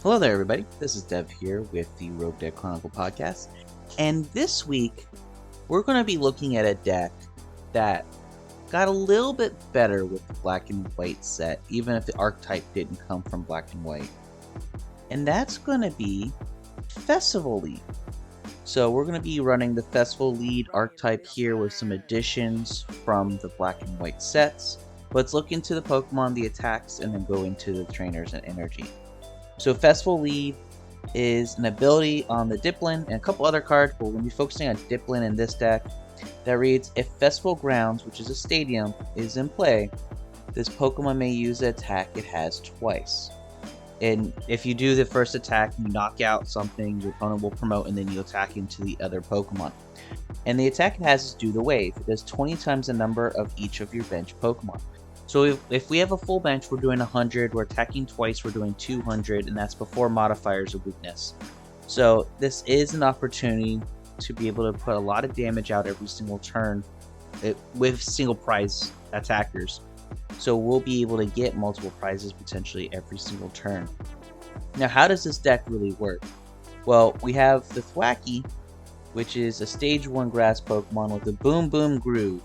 Hello there, everybody. This is Dev here with the Rogue Deck Chronicle podcast, and this week we're going to be looking at a deck that got a little bit better with the black and white set, even if the archetype didn't come from black and white. And that's going to be Festival Lead. So we're going to be running the Festival Lead archetype here with some additions from the black and white sets. Let's look into the Pokemon, the attacks, and then go into the trainers and energy. So Festival Lead is an ability on the Dipplin and a couple other cards, but we're going to be focusing on Dipplin in this deck that reads, if Festival Grounds, which is a stadium, is in play, this Pokemon may use the attack it has twice. And if you do the first attack, you knock out something, your opponent will promote, and then you attack into the other Pokemon. And the attack it has is Do the Wave. It does 20 times the number of each of your bench Pokemon. So if we have a full bench, we're doing 100, we're attacking twice, we're doing 200, and that's before modifiers of weakness. So this is an opportunity to be able to put a lot of damage out every single turn with single prize attackers. So we'll be able to get multiple prizes potentially every single turn. Now, how does this deck really work? Well, we have the Thwackey, which is a stage 1 grass Pokemon with a Boom Boom Groove.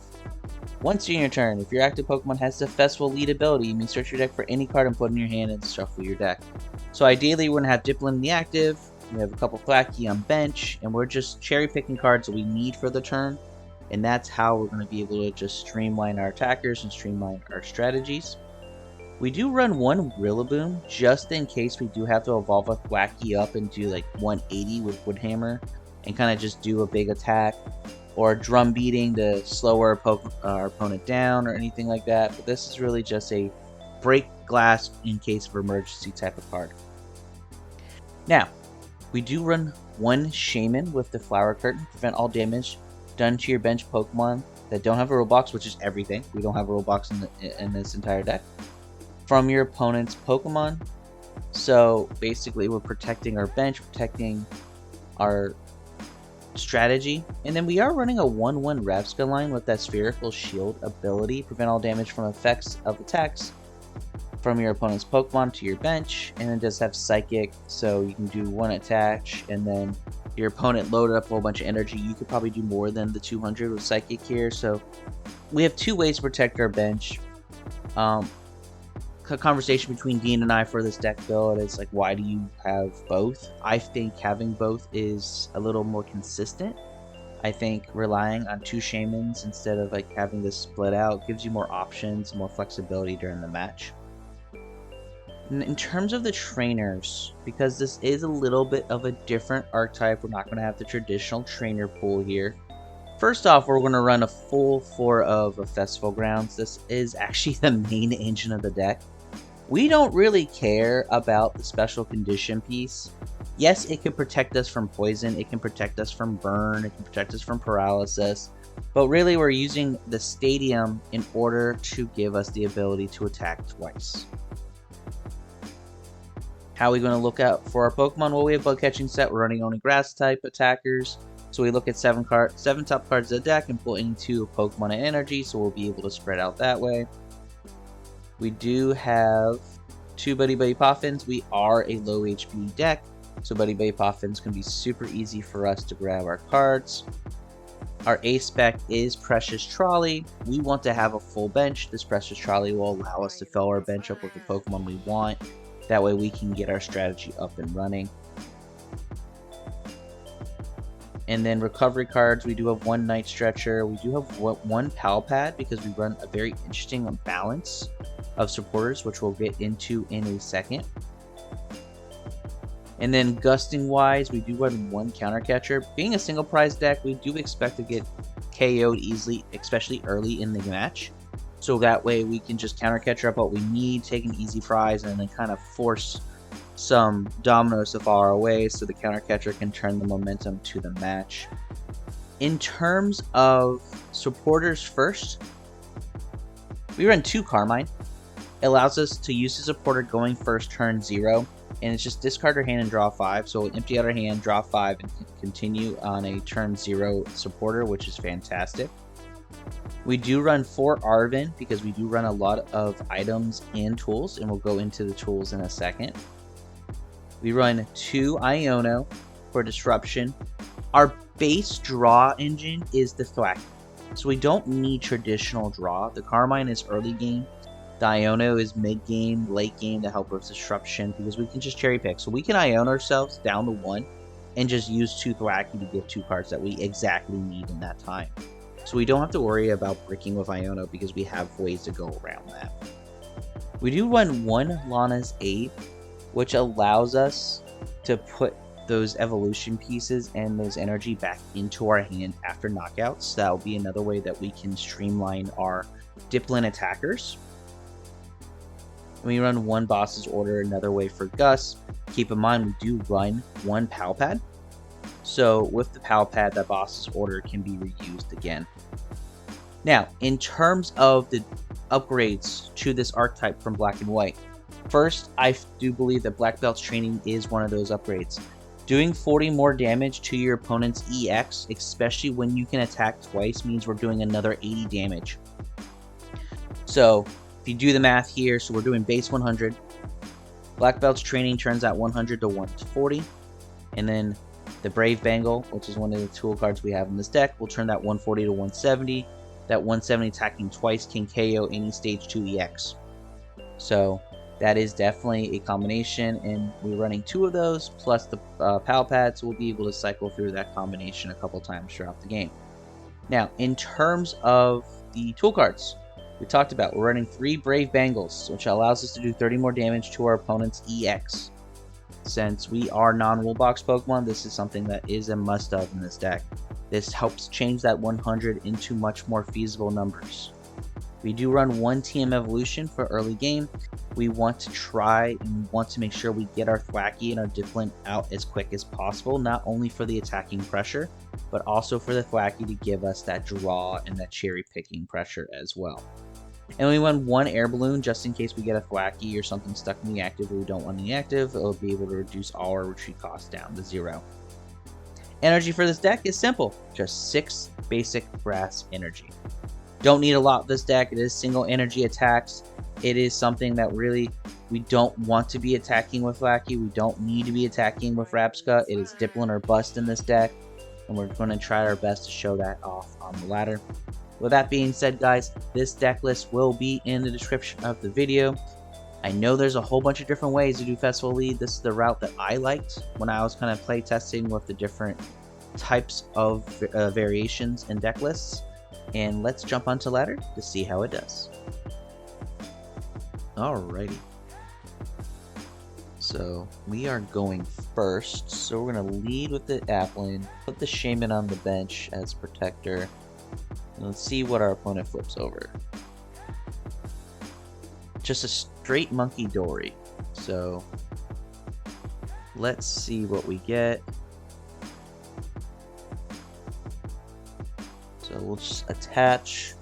Once in your turn, if your active Pokemon has the Festival Lead ability, you may search your deck for any card and put it in your hand and shuffle your deck. So ideally, we're going to have Dipplin in the active, we have a couple Thwackey on bench, and we're just cherry picking cards that we need for the turn. And that's how we're going to be able to just streamline our attackers and streamline our strategies. We do run one Rillaboom just in case we do have to evolve a Thwackey up and do like 180 with Woodhammer and kind of just do a big attack. Or drum beating to slow our opponent down or anything like that. But this is really just a break glass in case of emergency type of card. Now, we do run one Shaymin with the Flower Curtain. Prevent all damage done to your bench Pokemon that don't have a Roblox, which is everything. We don't have a Roblox in this entire deck. From your opponent's Pokemon. So basically we're protecting our bench, protecting our strategy. And then we are running a 1/1 Rabsca line with that Spherical Shield ability. Prevent all damage from effects of attacks from your opponent's Pokemon to your bench. And it does have Psychic, so you can do one attack and then your opponent loaded up a whole bunch of energy. You could probably do more than the 200 with Psychic here. So we have two ways to protect our bench. A conversation between Dean and I for this deck build is like, why do you have both? I think having both is a little more consistent. I think relying on two Shaymins instead of like having this split out gives you more options, more flexibility during the match. In terms of the trainers, because this is a little bit of a different archetype, we're not going to have the traditional trainer pool here. First off, we're going to run a full 4 of a Festival Grounds. This is actually the main engine of the deck. We don't really care about the special condition piece. Yes, it can protect us from poison, it can protect us from burn, it can protect us from paralysis, but really we're using the stadium in order to give us the ability to attack twice. How are we going to look out for our Pokemon? Well, we have Bug Catching Set, we're running only grass type attackers. So we look at 7 top cards of the deck and pull into Pokemon and energy, so we'll be able to spread out that way. We do have 2 Buddy-Buddy Poffins. We are a low HP deck, so Buddy-Buddy Poffins can be super easy for us to grab our cards. Our ace spec is Precious Trolley. We want to have a full bench. This Precious Trolley will allow us to fill our bench up with the Pokemon we want. That way we can get our strategy up and running. And then recovery cards, we do have 1 Night Stretcher. We do have 1 Pal Pad because we run a very interesting balance of supporters, which we'll get into in a second. And then gusting wise, we do run 1 Counter Catcher. Being a single prize deck, we do expect to get KO'd easily, especially early in the match. So that way we can just Counter Catcher up what we need, take an easy prize, and then kind of force some dominoes to fall our way so the Counter Catcher can turn the momentum to the match. In terms of supporters first, we run 2 Carmine. It allows us to use the supporter going first turn 0, and it's just discard our hand and draw 5. So we'll empty out our hand, draw 5, and continue on a turn 0 supporter, which is fantastic. We do run 4 Arven because we do run a lot of items and tools, and we'll go into the tools in a second. We run 2 Iono for disruption. Our base draw engine is the Thwackey, so we don't need traditional draw. The Carmine is early game. The Iono is mid game, late game to help with disruption because we can just cherry pick. So we can Iono ourselves down to 1 and just use 2 Thwackey to get 2 cards that we exactly need in that time. So we don't have to worry about bricking with Iono because we have ways to go around that. We do run 1 Lana's Aid, which allows us to put those evolution pieces and those energy back into our hand after knockouts. So that will be another way that we can streamline our Dipplin attackers. We run 1 Boss's Order, another way for Gus. Keep in mind we do run 1 Pal Pad. So with the Pal Pad, that Boss's Order can be reused again. Now, in terms of the upgrades to this archetype from Black and White, first, I do believe that Black Belt's Training is one of those upgrades. Doing 40 more damage to your opponent's EX, especially when you can attack twice, means we're doing another 80 damage. So, if you do the math here, so we're doing base 100. Black Belt's Training turns that 100 to 140. And then the Brave Bangle, which is one of the tool cards we have in this deck, will turn that 140 to 170. That 170 attacking twice can KO any stage 2 EX. So that is definitely a combination, and we're running 2 of those, plus the Pal Pad, so we'll be able to cycle through that combination a couple times throughout the game. Now, in terms of the tool cards, we talked about, we're running 3 Brave Bangles, which allows us to do 30 more damage to our opponent's EX. Since we are non-rule box Pokemon, this is something that is a must-have in this deck. This helps change that 100 into much more feasible numbers. We do run 1 TM Evolution for early game. We want to try and want to make sure we get our Thwackey and our Dipplin out as quick as possible, not only for the attacking pressure, but also for the Thwackey to give us that draw and that cherry picking pressure as well. And we run 1 Air Balloon just in case we get a Thwackey or something stuck in the active or we don't want the active. It'll be able to reduce our retreat cost down to 0. Energy for this deck is simple, just 6 basic grass energy. Don't need a lot of this deck. It is single energy attacks. It is something that really we don't want to be attacking with Thwackey. We don't need to be attacking with Rabsca. It is Dipplin or bust in this deck, and we're going to try our best to show that off on the ladder. With that being said, guys, this deck list will be in the description of the video. I know there's a whole bunch of different ways to do Festival Lead. This is the route that I liked when I was kind of play testing with the different types of variations and deck lists. And let's jump onto ladder to see how it does. Alrighty. So we are going first. So we're going to lead with the Applin, put the Shaymin on the bench as protector. And let's see what our opponent flips over. Just a straight Monkey Dory. So let's see what we get. So we'll just attach.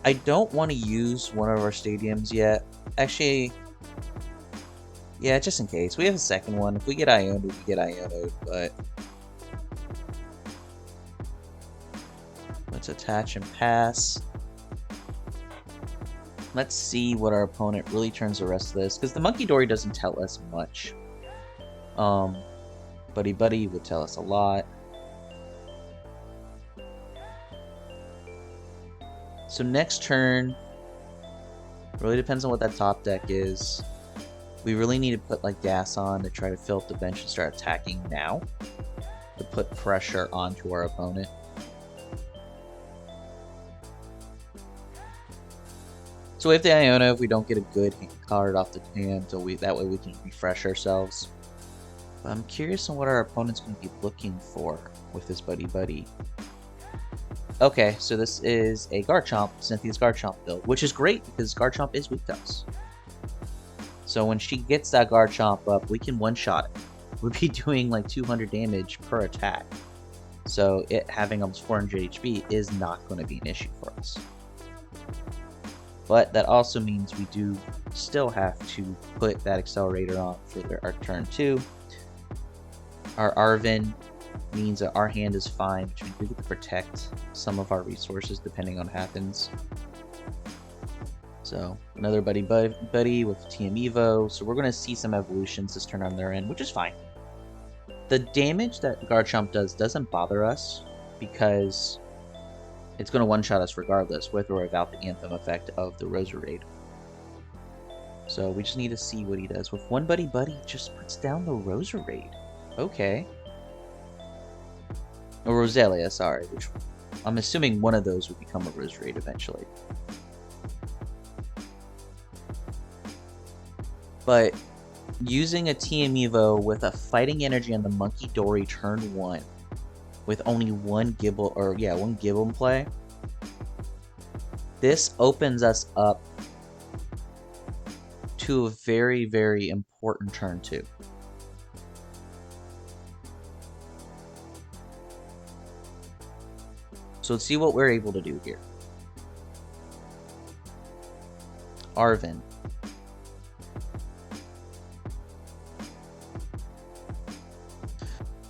I don't want to use one of our stadiums yet. Actually, yeah, just in case. We have a second one. If we get Iono, we get Iono, but let's attach and pass. Let's see what our opponent really turns the rest of this, because the Monkey Dory doesn't tell us much. Buddy-Buddy would tell us a lot. So next turn, really depends on what that top deck is. We really need to put like gas on to try to fill up the bench and start attacking now to put pressure onto our opponent. So we have the Iono if we don't get a good card off the hand, so that way we can refresh ourselves. But I'm curious on what our opponent's going to be looking for with this Buddy-Buddy. Okay, so this is a Garchomp, Cynthia's Garchomp build, which is great because Garchomp is weak to us. So when she gets that Garchomp up, we can one-shot it. We'd be doing like 200 damage per attack. So it having almost 400 HP is not going to be an issue for us. But that also means we do still have to put that accelerator on for our turn 2. Our Arven means that our hand is fine, which we do get to protect some of our resources depending on what happens. So another Buddy-Buddy with TM Evo. So we're going to see some evolutions this turn on their end, which is fine. The damage that Garchomp does doesn't bother us because it's going to one-shot us regardless, with or without the Anthem effect of the Roserade. So we just need to see what he does. With one Buddy-Buddy, he just puts down the Roserade. Okay. Or Roselia, sorry. Which I'm assuming one of those would become a Roserade eventually. But using a TM Evo with a Fighting Energy on the Monkey Dory turn 1 with only one Gible in play, this opens us up to a very, very important turn 2. So let's see what we're able to do here. Arven.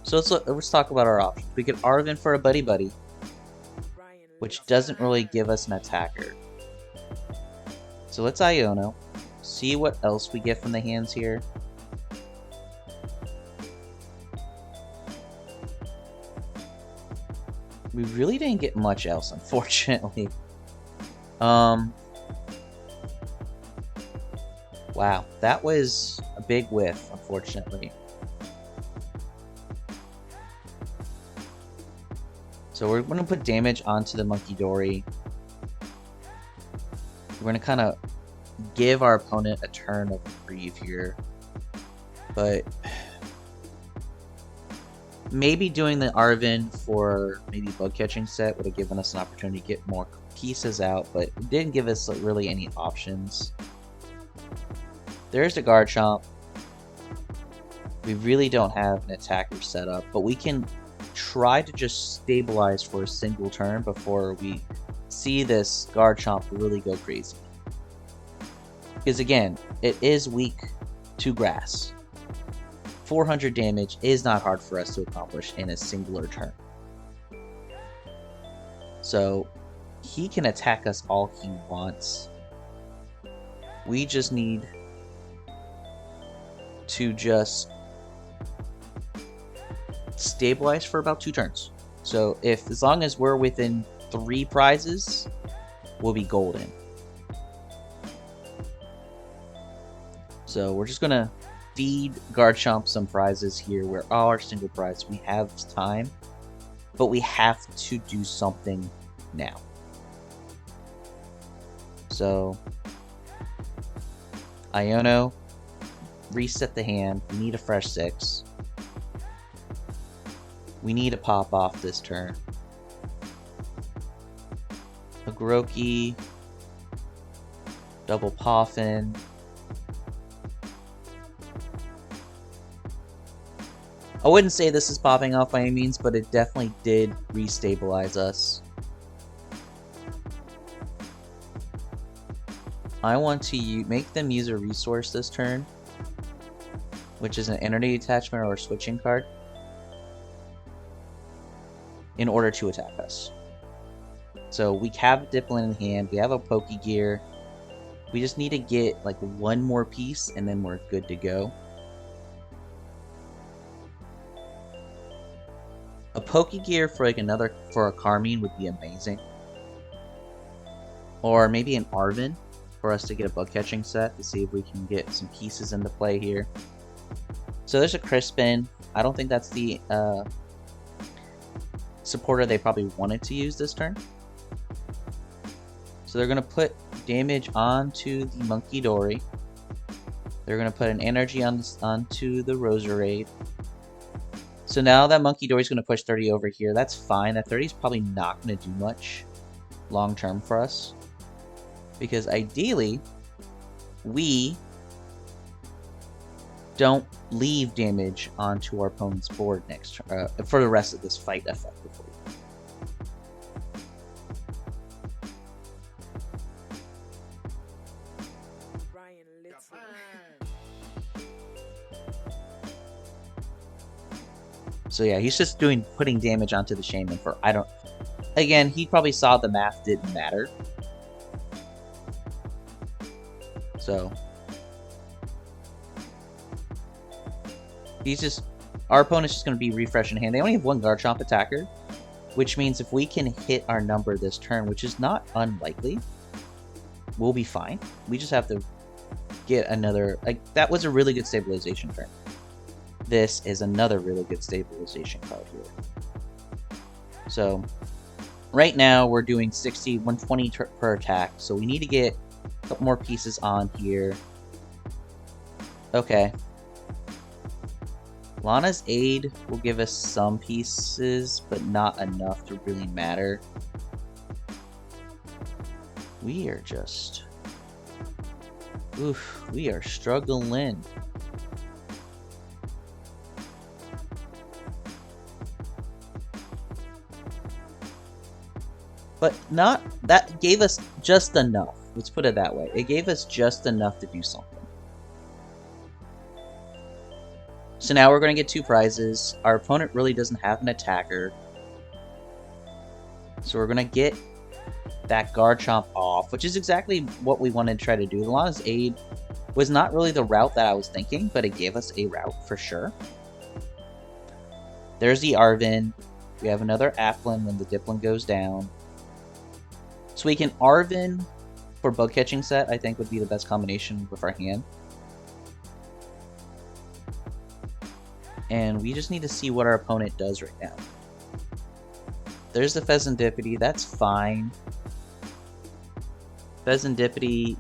So let's talk about our options. We could Arven for a Buddy-Buddy, which doesn't really give us an attacker. So let's Iono, see what else we get from the hands here. We really didn't get much else, unfortunately. Wow, that was a big whiff, unfortunately. So we're going to put damage onto the Monkey Dory. We're going to kind of give our opponent a turn of reprieve here. But maybe doing the Arven for maybe Bug Catching Set would have given us an opportunity to get more pieces out, but it didn't give us really any options. There's the Garchomp. We really don't have an attacker set up, but we can try to just stabilize for a single turn before we see this Garchomp really go crazy. Because again, it is weak to grass. 400 damage is not hard for us to accomplish in a singular turn. So he can attack us all he wants. We just need to just stabilize for about 2 turns. So as long as we're within 3 prizes, we'll be golden. So we're just gonna feed Garchomp some prizes here. We're all our single prize. We have time, but we have to do something now. So Iono, reset the hand. We need a fresh 6. We need to pop off this turn. A Grookey, double Poffin. I wouldn't say this is popping off by any means, but it definitely did restabilize us. I want to make them use a resource this turn, which is an energy attachment or a switching card, in order to attack us. So we have a Dipplin in hand, we have a Pokégear. We just need to get like one more piece and then we're good to go. A Pokégear for like for a Carmine would be amazing. Or maybe an Arven for us to get a Bug Catching Set to see if we can get some pieces into play here. So there's a Crispin. I don't think that's the supporter they probably wanted to use this turn. So they're going to put damage onto the Monkey Dory. They're going to put an energy onto the Roserade. So now that Monkey Dory is going to push 30 over here. That's fine. That 30 is probably not going to do much long term for us. Because ideally, we don't leave damage onto our opponent's board next turn, for the rest of this fight effectively. So yeah, he's just putting damage onto the Shaymin for, again, he probably saw the math didn't matter. So our opponent's just going to be refreshing hand. They only have one Garchomp attacker, which means if we can hit our number this turn, which is not unlikely, we'll be fine. We just have to get another, like, that was a really good stabilization turn. This is another really good stabilization card here. So right now we're doing 60, 120 per attack, so we need to get a couple more pieces on here. Okay. Lana's aid will give us some pieces, but not enough to really matter. We are just... oof, we are struggling. But not... that gave us just enough. Let's put it that way. It gave us just enough to do something. So now we're going to get 2 prizes. Our opponent really doesn't have an attacker. So we're going to get that Garchomp off, which is exactly what we wanted to try to do. Lana's aid was not really the route that I was thinking, but it gave us a route for sure. There's the Arven. We have another Applin when the Dipplin goes down. So we can Arven for Bug Catching Set, I think would be the best combination with our hand. And we just need to see what our opponent does right now. There's the Pheasantipity, that's fine. Pheasantipity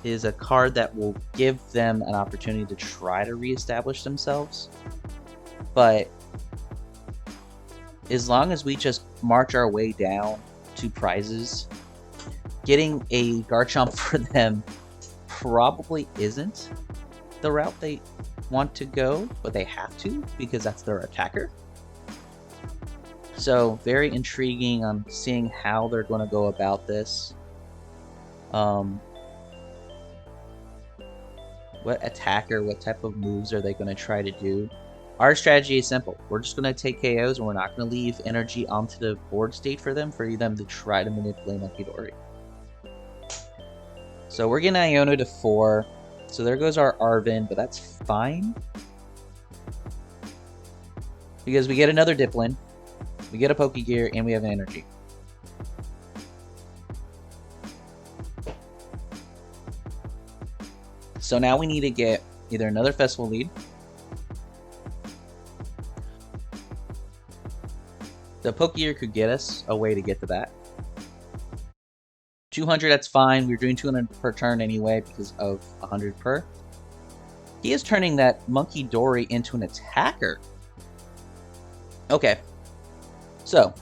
is a card that will give them an opportunity to try to reestablish themselves. But as long as we just march our way down to prizes, getting a Garchomp for them probably isn't the route they want to go, but they have to because that's their attacker. So very intriguing on seeing how they're going to go about this. What attacker, what type of moves are they going to try to do? Our strategy is simple. We're just going to take KOs and we're not going to leave energy onto the board state for them to try to manipulate Monkey Dory. So we're getting Iono to 4. So there goes our Arven, but that's fine. Because we get another Dipplin, we get a Pokégear, and we have an energy. So now we need to get either another Festival lead, the Pokégear could get us a way to get to that. 200, that's fine. We're doing 200 per turn anyway because of 100 per. He is turning that Monkey Dory into an attacker. Okay. So,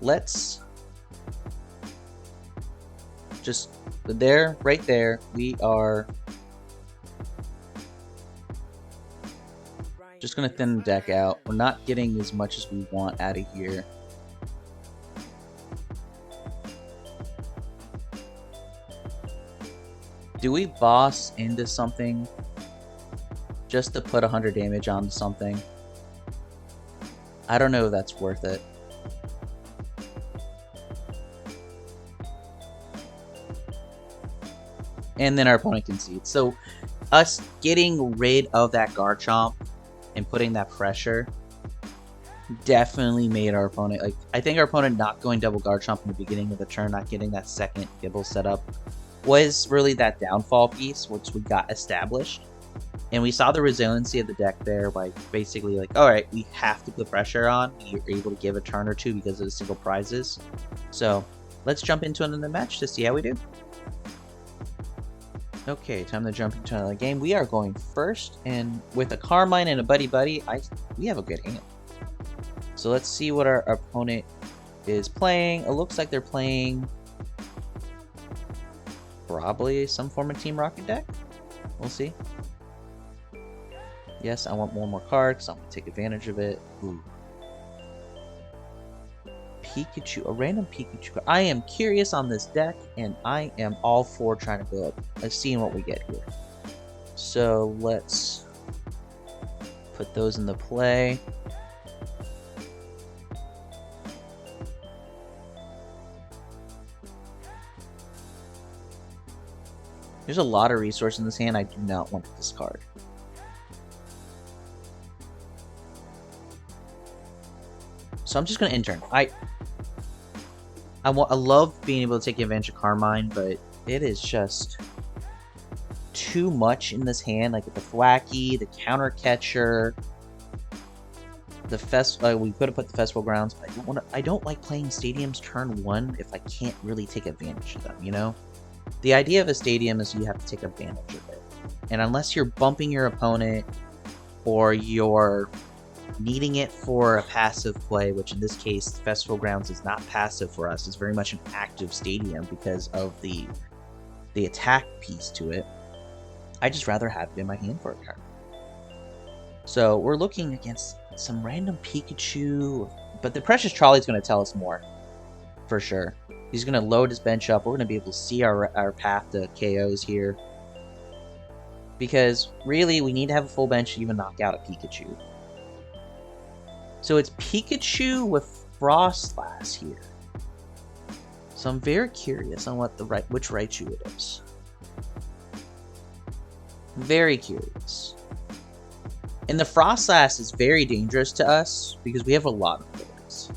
let's just there, right there, we are just going to thin the deck out. We're not getting as much as we want out of here. Do we boss into something just to put 100 damage onto something? I don't know if that's worth it. And then our opponent concedes. So us getting rid of that Garchomp and putting that pressure definitely made our opponent, like, I think our opponent not going double Garchomp in the beginning of the turn, not getting that second Gibble setup, was really that downfall piece, which we got established. And we saw the resiliency of the deck there by basically like, alright, we have to put pressure on. You're able to give a turn or two because of the single prizes. So let's jump into another match to see how we do. Okay, time to jump into another game. We are going first, and with a Carmine and a Buddy-Buddy, we have a good hand. So let's see what our opponent is playing. It looks like they're playing probably some form of Team Rocket deck. We'll see. Yes, I want one more card because I'm going to take advantage of it. Ooh. Pikachu, a random Pikachu card. I am curious on this deck, and I am all for trying to go up, seeing what we get here. So let's put those into play. There's a lot of resource in this hand I do not want to discard. So I'm just going to intern. I love being able to take advantage of Carmine, but it is just too much in this hand. Like with the Thwackey, the counter catcher, the we could have put the Festival Grounds, but I don't like playing stadiums turn 1 if I can't really take advantage of them, you know? The idea of a stadium is you have to take advantage of it. And unless you're bumping your opponent or you're needing it for a passive play, which in this case, Festival Grounds is not passive for us. It's very much an active stadium because of the attack piece to it. I just rather have it in my hand for a turn. So we're looking against some random Pikachu, but the Precious Trolley is going to tell us more, for sure. He's going to load his bench up. We're going to be able to see our path to KOs here. Because, really, we need to have a full bench to even knock out a Pikachu. So it's Pikachu with Frostlass here. So I'm very curious on what which Raichu it is. Very curious. And the Frostlass is very dangerous to us because we have a lot of abilities.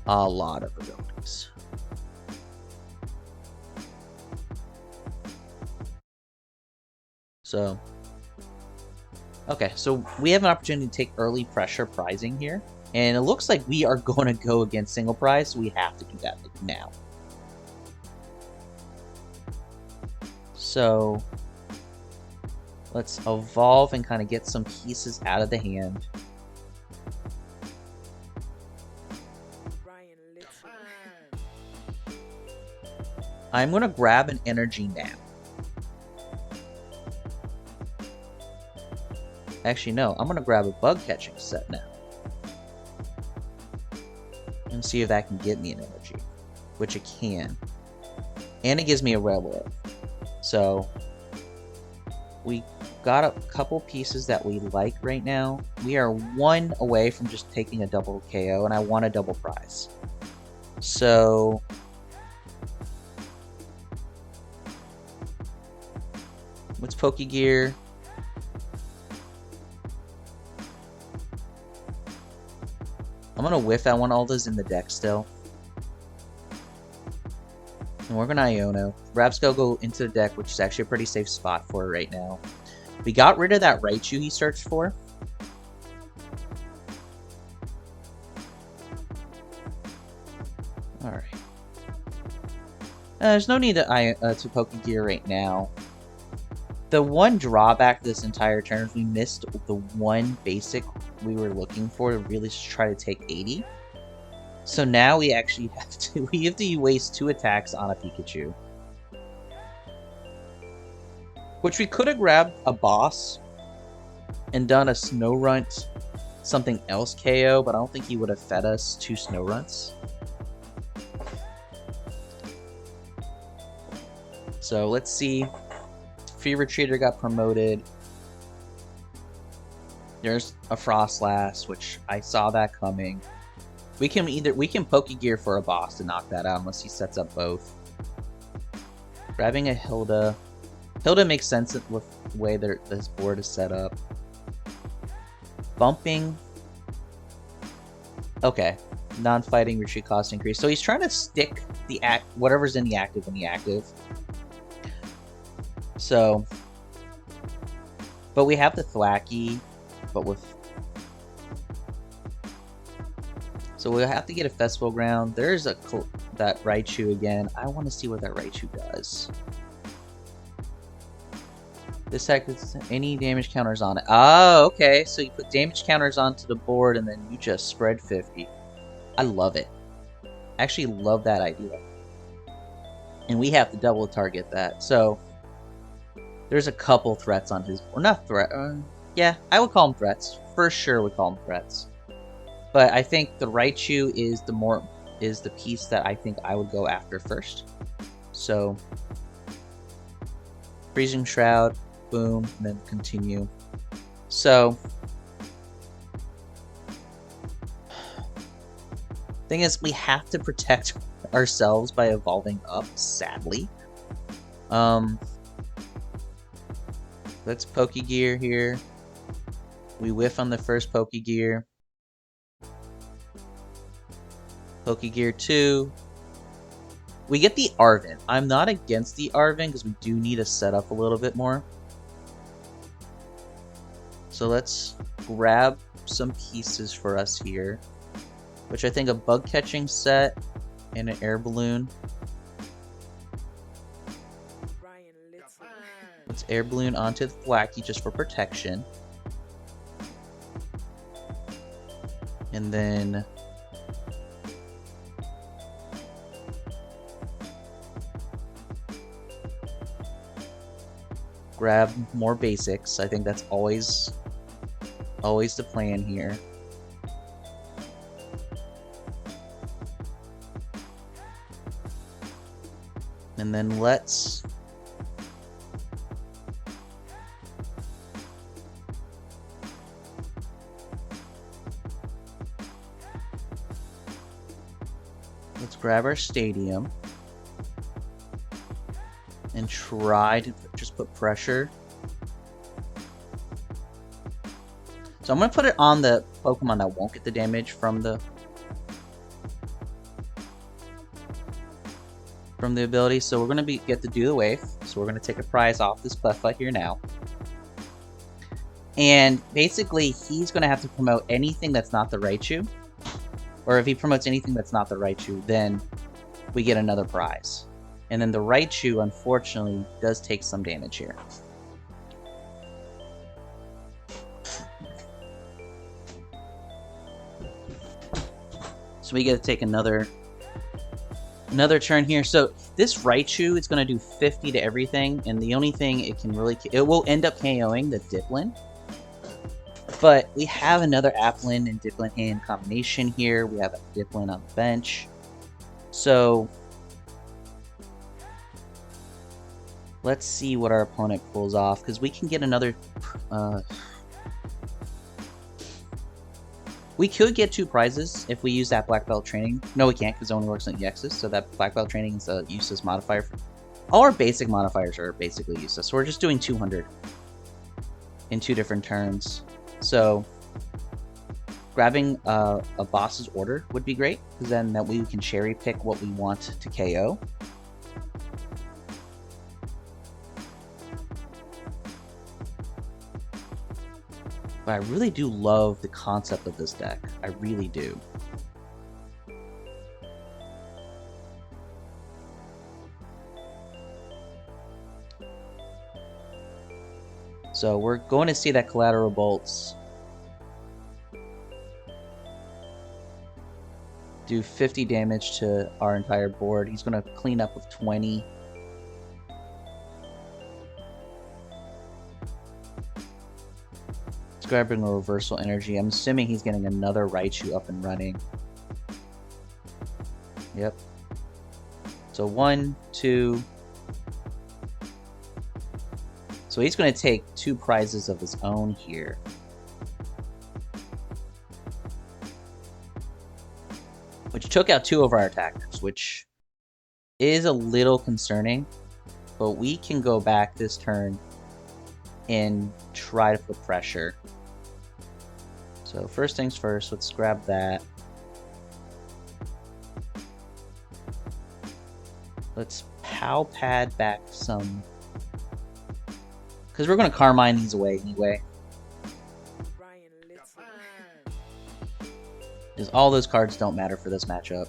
A lot of abilities. So, okay, so we have an opportunity to take early pressure prizing here. And it looks like we are going to go against single prize, so we have to do that like now. So let's evolve and kind of get some pieces out of the hand. I'm going to grab an energy now. Actually, no, I'm going to grab a Bug Catching Set now. And see if that can get me an energy. Which it can. And it gives me a Rellor. So we got a couple pieces that we like right now. We are 1 away from just taking a double KO, and I want a double prize. So what's Pokégear? I'm gonna whiff that one. All those in the deck still. And we're gonna Iono. Rabsca will go into the deck, which is actually a pretty safe spot for it right now. We got rid of that Raichu he searched for. Alright. There's no need to Pokégear right now. The one drawback to this entire turn is we missed the one basic we were looking for to really try to take 80. So now we actually have to waste 2 attacks on a Pikachu. Which we could have grabbed a boss and done a Snow Runt something else KO, but I don't think he would have fed us 2 Snow Runts. So let's see. Fever Trader got promoted. There's a Frostlass, which I saw that coming. We can Pokégear for a boss to knock that out unless he sets up both. Grabbing a Hilda. Hilda makes sense with the way that this board is set up. Bumping. Okay. Non-fighting retreat cost increase. So he's trying to stick the whatever's in the active in the active. So, but we have the Thwackey, but with... So we'll have to get a Festival Ground. There's that Raichu again. I want to see what that Raichu does. This deck is any damage counters on it. Oh, okay. So you put damage counters onto the board and then you just spread 50. I love it. I actually love that idea. And we have to double target that. So there's a couple threats on his... Or not threat. Yeah, I would call them threats. For sure would call them threats. But I think the Raichu is the piece that I think I would go after first. So Freezing Shroud, boom, and then continue. So thing is, we have to protect ourselves by evolving up, sadly. Let's Pokégear here. We whiff on the first Pokégear. Pokégear 2. We get the Arven. I'm not against the Arven because we do need to set up a little bit more. So let's grab some pieces for us here, which I think a Bug Catching Set and an Air Balloon. Let's Air Balloon onto the Thwackey just for protection. And then grab more basics. I think that's always the plan here. And then let's grab our stadium and try to just put pressure. So I'm going to put it on the Pokemon that won't get the damage from the ability. So we're going to get to do the wave. So we're going to take a prize off this Cleffa here now. And basically he's going to have to promote anything that's not the Raichu. Or if he promotes anything that's not the Raichu, then we get another prize. And then the Raichu, unfortunately, does take some damage here. So we get to take another turn here. So this Raichu is going to do 50 to everything, and the only thing it can really... It will end up KOing the Dipplin. But we have another Applin and Dipplin in combination here. We have a Dipplin on the bench. So let's see what our opponent pulls off, because we can get another... we could get 2 prizes if we use that Black Belt training. No, we can't, because it only works on EXs. So that Black Belt training is a useless modifier. All our basic modifiers are basically useless. So we're just doing 200 in 2 different turns. So grabbing a boss's order would be great, because then that way we can cherry pick what we want to KO. But I really do love the concept of this deck. I really do. So we're going to see that Collateral Bolts do 50 damage to our entire board. He's going to clean up with 20. Let's grabbing a Reversal Energy. I'm assuming he's getting another Raichu up and running. Yep. So 1, 2... So he's going to take 2 prizes of his own here. Which took out 2 of our attackers, which is a little concerning. But we can go back this turn and try to put pressure. So first things first, let's grab that. Let's Pal Pad back some... Because we're going to Carmine these away anyway. Because all those cards don't matter for this matchup.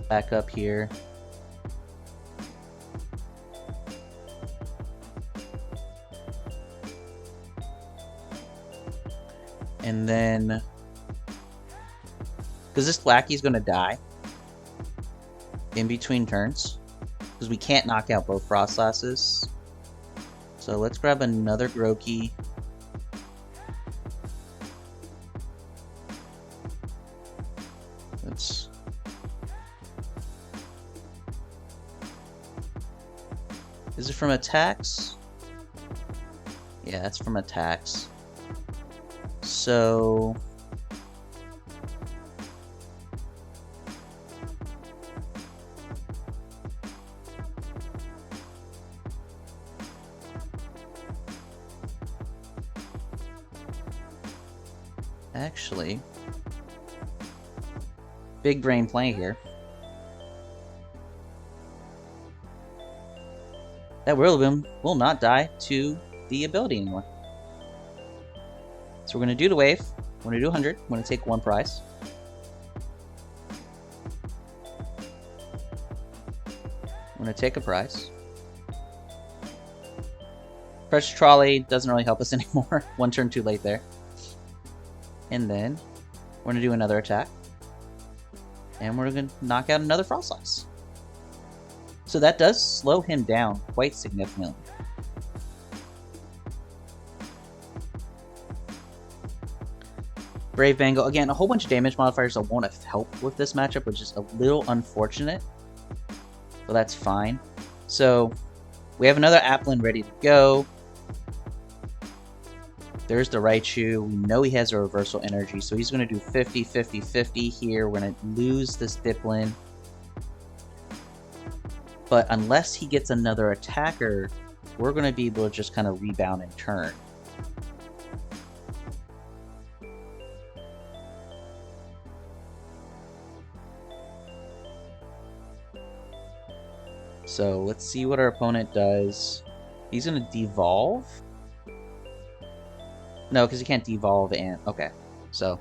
Back up here. And then... Because this Thwackey's going to die in between turns. Because we can't knock out both Frostlasses. So let's grab another Grookey. Let's... Is it from attacks? Yeah, that's from attacks. So actually, big brain play here. That Rillaboom will not die to the ability anymore. So we're going to do the wave. We're going to do 100. We're going to take one prize. We're going to take a prize. Precious Trolley doesn't really help us anymore. One turn too late there. And then we're going to do another attack. And we're going to knock out another Frost Slice. So that does slow him down quite significantly. Brave Bangle, again, a whole bunch of damage modifiers that won't help with this matchup, which is a little unfortunate. But that's fine. So we have another Applin ready to go. There's the Raichu. We know he has a reversal energy, so he's going to do 50, 50, 50 here. We're going to lose this Dipplin. But unless he gets another attacker, we're going to be able to just kind of rebound and turn. So let's see what our opponent does. He's going to devolve. No, because he can't devolve and... Okay. So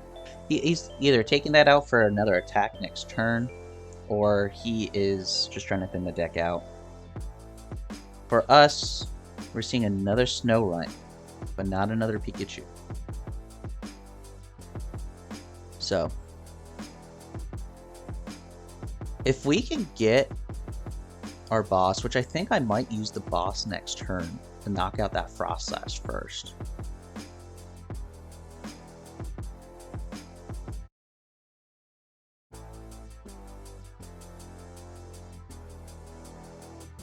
he's either taking that out for another attack next turn, or he is just trying to thin the deck out. For us, we're seeing another Snorunt, but not another Pikachu. So if we can get our boss, which I think I might use the boss next turn to knock out that Frost Slash first.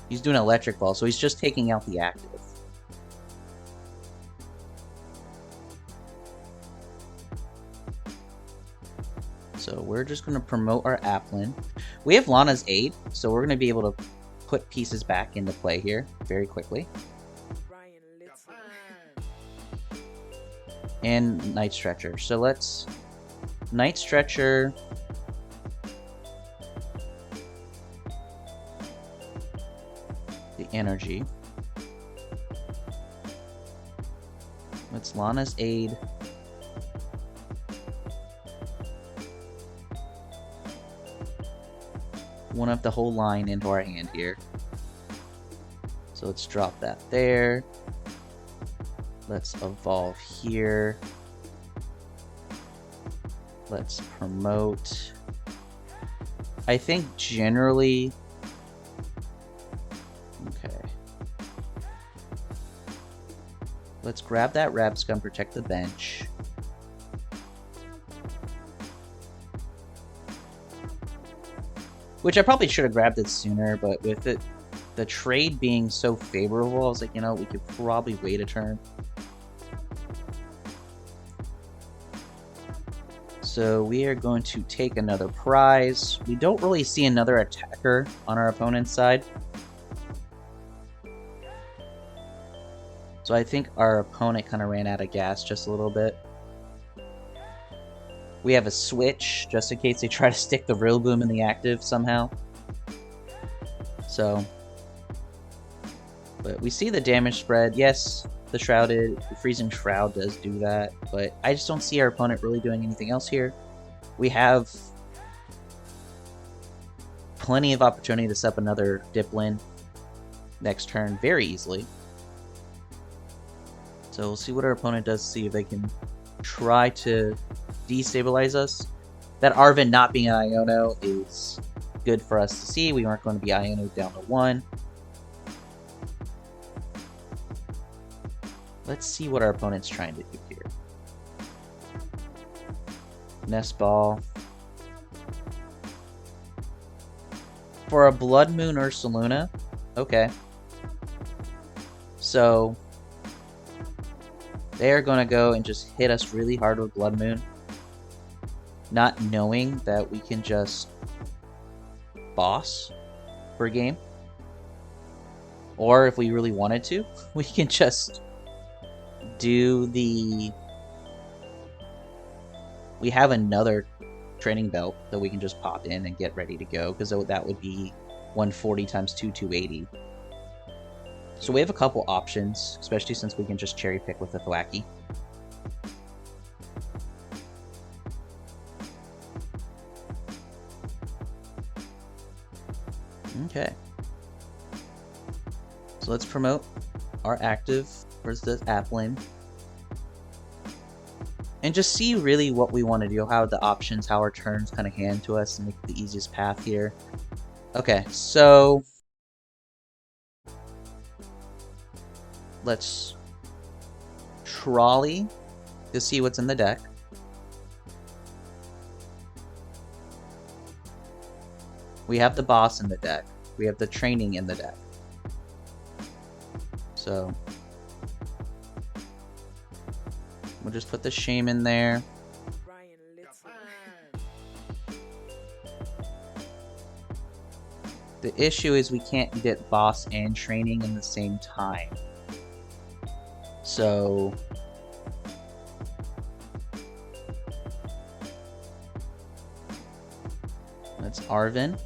He's doing Electric Ball, so he's just taking out the active. So we're just going to promote our Applin. We have Lana's aid, so we're going to be able to put pieces back into play here very quickly. And Night Stretcher. So let's Night Stretcher. The energy. Let's Lana's aid. One up the whole line into our hand here. So let's drop that there. Let's evolve here. Let's promote. I think generally... Okay. Let's grab that Rabsca and protect the bench. Which I probably should have grabbed it sooner, but with it, the trade being so favorable, I was like, you know, we could probably wait a turn. So we are going to take another prize. We don't really see another attacker on our opponent's side. So I think our opponent kind of ran out of gas just a little bit. We have a switch, just in case they try to stick the Rillaboom in the active somehow. So, but we see the damage spread. Yes, the Freezing Shroud does do that, but I just don't see our opponent really doing anything else here. We have plenty of opportunity to set up another Dipplin next turn very easily. So we'll see what our opponent does, see if they can try to destabilize us. That Arven not being an Iono is good for us to see. We aren't going to be Iono down to 1. Let's see what our opponent's trying to do here. Nest Ball. For a Blood Moon Ursaluna. Okay. So They're gonna go and just hit us really hard with Blood Moon, not knowing that we can just boss for a game. Or if we really wanted to, we can just do the... We have another training belt that we can just pop in and get ready to go, because that would be 140 times 2, 280. So we have a couple options, especially since we can just cherry pick with the Thwackey. Okay. So let's promote our active versus Applin. And just see really what we want to do, how the options, how our turns kind of hand to us, and make the easiest path here. Okay, so let's trolley to see what's in the deck. We have the boss in the deck. We have the training in the deck. So we'll just put the Shaymin there. The issue is we can't get boss and training in the same time. So that's Arven.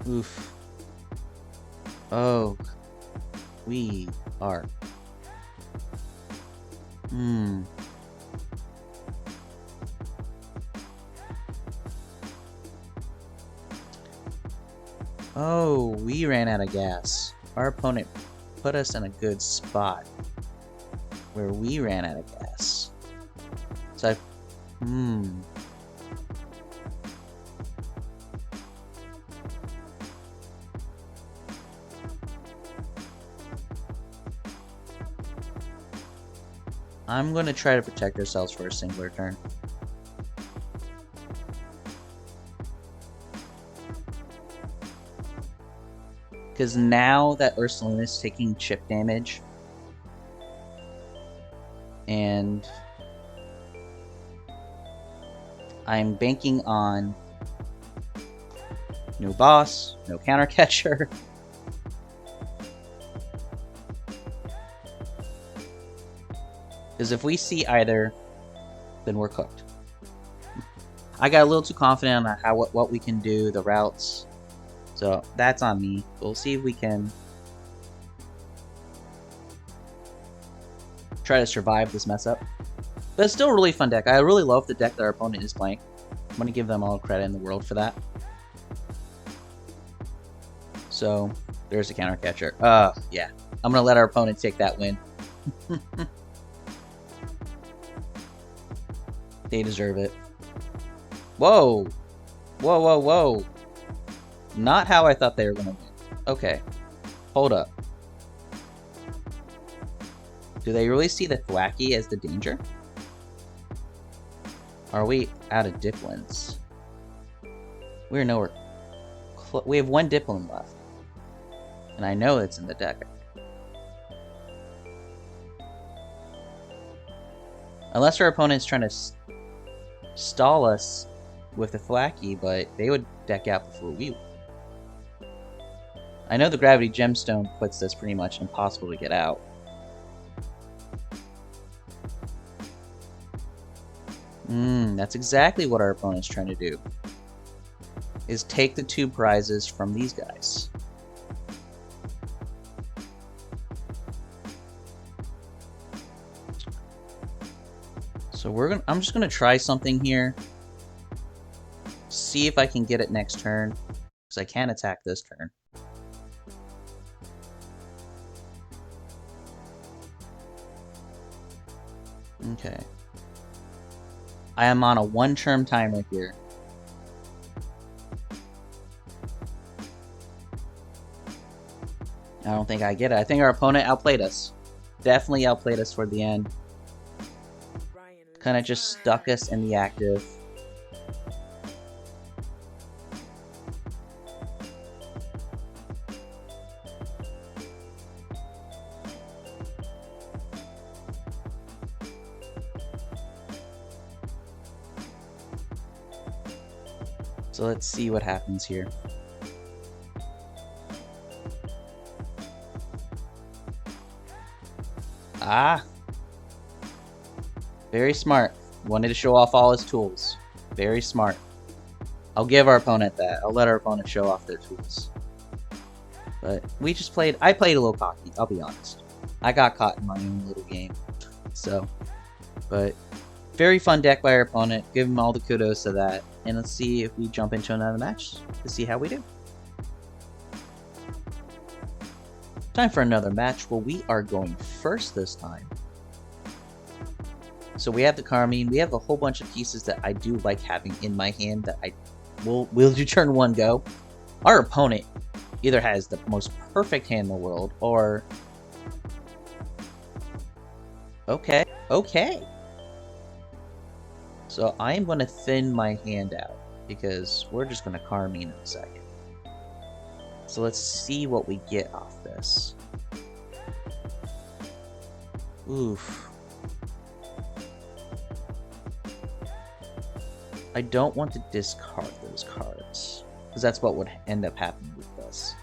Oof. Oh. We are. Oh, we ran out of gas. Our opponent put us in a good spot where we ran out of gas. So I'm going to try to protect ourselves for a singular turn. Because now that Ursulina is taking chip damage, and I'm banking on no boss, no counter catcher. Because if we see either, then we're cooked. I got a little too confident on how what we can do, the routes. So that's on me. We'll see if we can try to survive this mess up. But it's still a really fun deck. I really love the deck that our opponent is playing. I'm going to give them all credit in the world for that. So there's a counter catcher. Yeah. I'm going to let our opponent take that win. They deserve it. Whoa! Whoa, whoa, whoa. Not how I thought they were going to win. Okay. Hold up. Do they really see the Thwackey as the danger? Are we out of Dipplins? We're nowhere. We have one Dipplin left. And I know it's in the deck. Unless our opponent's trying to stall us with the Thwackey, but they would deck out before we would. I know the Gravity Gemstone puts this pretty much impossible to get out. That's exactly what our opponent's trying to do. Is take the 2 prizes from these guys. So I'm just gonna try something here. See if I can get it next turn. Because I can't attack this turn. Okay. I am on a 1-turn timer here. I don't think I get it. I think our opponent outplayed us. Definitely outplayed us toward the end. Kind of just stuck us in the active. So let's see what happens here. Ah! Very smart. Wanted to show off all his tools. Very smart. I'll give our opponent that. I'll let our opponent show off their tools. But we just played... I played a little cocky, I'll be honest. I got caught in my own little game. So, but very fun deck by our opponent. Give him all the kudos to that. And let's see if we jump into another match to see how we do. Time for another match. Well, we are going first this time. So we have the Carmine. We have a whole bunch of pieces that I do like having in my hand that I will do turn one go. Our opponent either has the most perfect hand in the world or... Okay. So I am going to thin my hand out because we're just going to Carmine in a second. So let's see what we get off this. Oof. I don't want to discard those cards, because that's what would end up happening with this.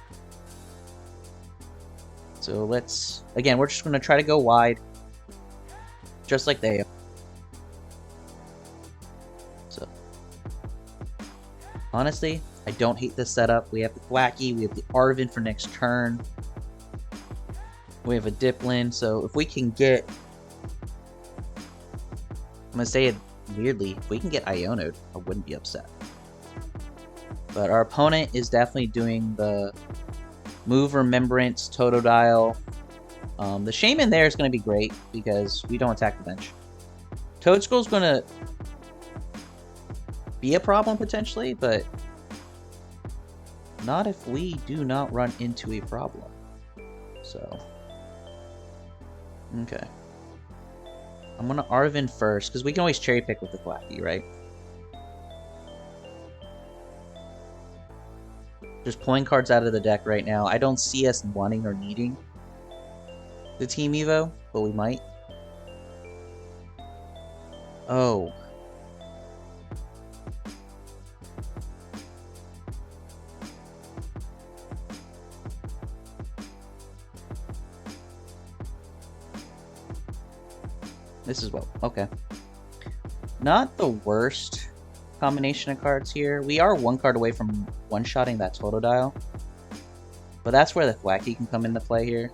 So let's... Again, we're just going to try to go wide, just like they are. So, honestly, I don't hate this setup. We have the Thwackey, we have the Arven for next turn. We have a Dipplin, so if we can get... I'm going to say it weirdly, if we can get Iono'd, I wouldn't be upset. But our opponent is definitely doing the Move Remembrance, Totodile. The Shaymin there is going to be great because we don't attack the bench. Toadskull's going to be a problem potentially, but not if we do not run into a problem. So, okay. I'm going to Arven first, because we can always cherry pick with the Thwackey, right? Just pulling cards out of the deck right now. I don't see us wanting or needing the Team Evo, but we might. Oh. This is what... Okay. Not the worst combination of cards here. We are one card away from one-shotting that Totodile. But that's where the Thwackey can come into play here.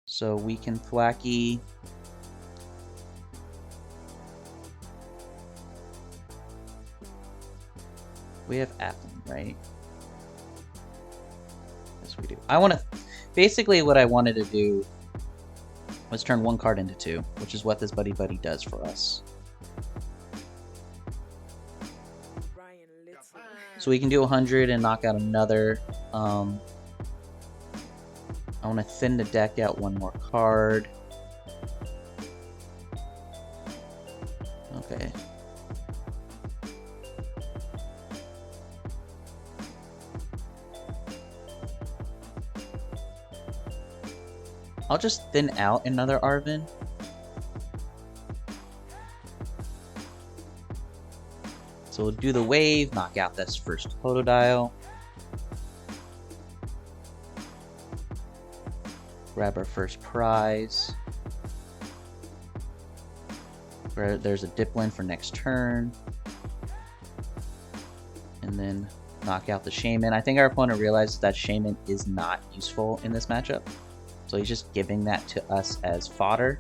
So we can Thwackey... We have Applin, right? Yes, we do. I want to... Basically, what I wanted to do was turn one card into two, which is what this Buddy-Buddy does for us. So we can do 100 and knock out another. I want to thin the deck out one more card. Okay. I'll just thin out another Arven. So we'll do the wave, knock out this first Totodile. Grab our first prize. There's a Dipplin for next turn. And then knock out the Shaymin. I think our opponent realizes that Shaymin is not useful in this matchup. So he's just giving that to us as fodder,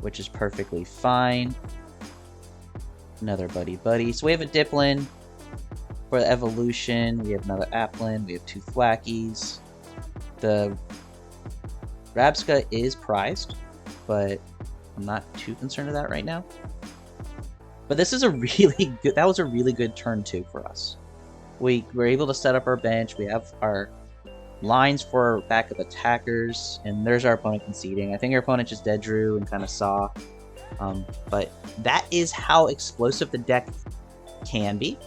which is perfectly fine. Another Buddy-Buddy. So we have a Dipplin for the evolution. We have another Applin. We have two Thwackeys. The Rabsca is prized, but I'm not too concerned with that right now. But this is a really good... That was a really good turn 2 for us. We were able to set up our bench. We have our lines for backup attackers, and there's our opponent conceding. I think our opponent just dead drew and kind of saw. But that is how explosive the deck can be.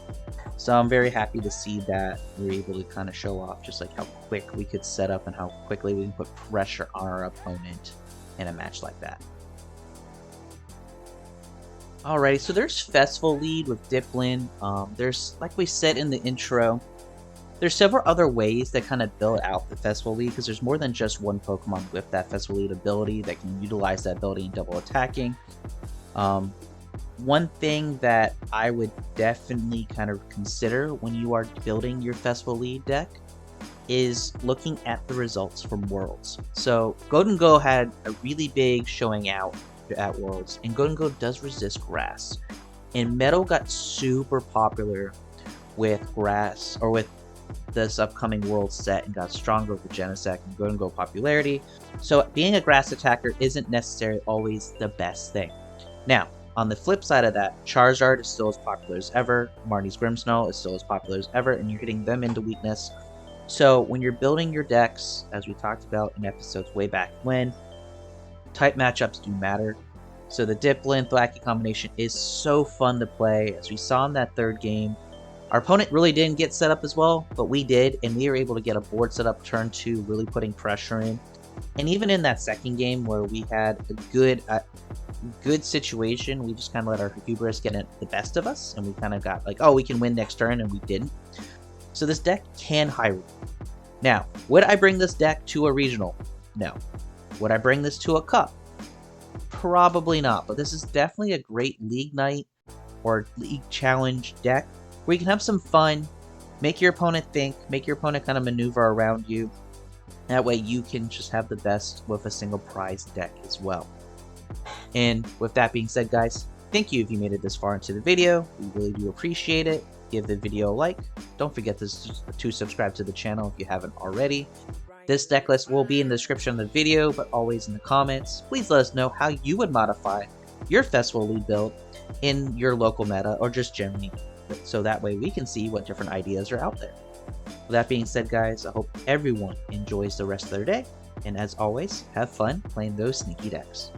So I'm very happy to see that we're able to kind of show off just like how quick we could set up and how quickly we can put pressure on our opponent in a match like that. Alrighty, so there's Festival Lead with Dipplin. There's, like we said in the intro, there's several other ways that kind of build out the Festival Lead, because there's more than just one Pokemon with that Festival Lead ability that can utilize that ability in double attacking. One thing that I would definitely kind of consider when you are building your Festival Lead deck is looking at the results from Worlds. So Golden Go had a really big showing out at Worlds, and Golden Go does resist Grass. And Metal got super popular with Grass, or with this upcoming World set, and got stronger with Genesect and Golden Go popularity. So being a Grass attacker isn't necessarily always the best thing. Now, on the flip side of that, Charizard is still as popular as ever, Marnie's Grimmsnarl is still as popular as ever, and you're hitting them into weakness. So when you're building your decks, as we talked about in episodes way back when, type matchups do matter. So the Dipplin Thwackey combination is so fun to play. As we saw in that third game, our opponent really didn't get set up as well, but we did, and we were able to get a board set up turn 2, really putting pressure in. And even in that second game where we had a good situation, we just kind of let our hubris get the best of us, and we kind of got like, oh, we can win next turn, and we didn't. So this deck can high roll. Now, would I bring this deck to a regional? No. Would I bring this to a cup? Probably not, but this is definitely a great league night or league challenge deck where you can have some fun, make your opponent think, make your opponent kind of maneuver around you. That way you can just have the best with a single prize deck as well. And with that being said, guys, thank you if you made it this far into the video. We really do appreciate it. Give the video a like. Don't forget to subscribe to the channel if you haven't already. This deck list will be in the description of the video, but always in the comments. Please let us know how you would modify your Festival Lead build in your local meta, or just generally, so that way we can see what different ideas are out there. With that being said, guys, I hope everyone enjoys the rest of their day, and as always, have fun playing those sneaky decks.